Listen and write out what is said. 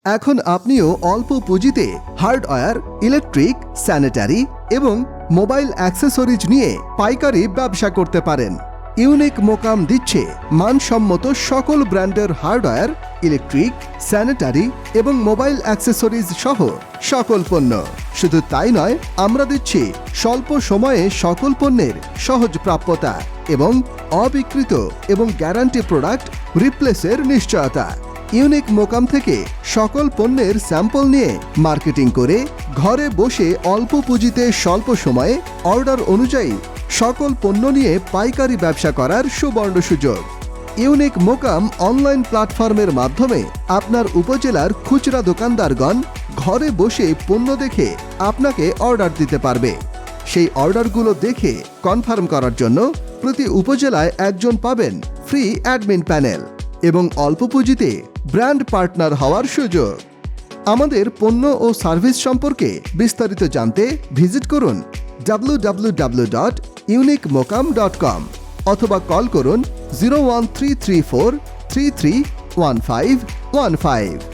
এখন আপনিও অল্প পুঁজিতে হার্ডওয়্যার, ইলেকট্রিক, স্যানিটারি এবং মোবাইল অ্যাক্সেসরিজ নিয়ে পাইকারি ব্যবসা করতে পারেন। ইউনিক মোকাম দিচ্ছে মানসম্মত সকল ব্র্যান্ডের হার্ডওয়্যার, ইলেকট্রিক, স্যানিটারি এবং মোবাইল অ্যাক্সেসরিজ সহ সকল পণ্য। শুধু তাই নয়, আমরা দিচ্ছি স্বল্প সময়ে সকল পণ্যের সহজ প্রাপ্যতা এবং অবিকৃত এবং গ্যারান্টি প্রোডাক্ট রিপ্লেসের নিশ্চয়তা। ইউনিক মোকাম থেকে সকল পণ্যের স্যাম্পল নিয়ে মার্কেটিং করে ঘরে বসে অল্প পুঁজিতে স্বল্প সময়ে অর্ডার অনুযায়ী সকল পণ্য নিয়ে পাইকারি ব্যবসা করার সুবর্ণ সুযোগ। ইউনিক মোকাম অনলাইন প্ল্যাটফর্মের মাধ্যমে আপনার উপজেলার খুচরা দোকানদারগণ ঘরে বসে পণ্য দেখে আপনাকে অর্ডার দিতে পারবে। সেই অর্ডারগুলো দেখে কনফার্ম করার জন্য প্রতি উপজেলায় একজন পাবেন ফ্রি অ্যাডমিন প্যানেল এবং অল্প পুঁজিতে ব্র্যান্ড পার্টনার হওয়ার সুযোগ। আমাদের পণ্য ও সার্ভিস সম্পর্কে বিস্তারিত জানতে ভিজিট করুন www.unicmocam.com অথবা কল করুন 01334 331515।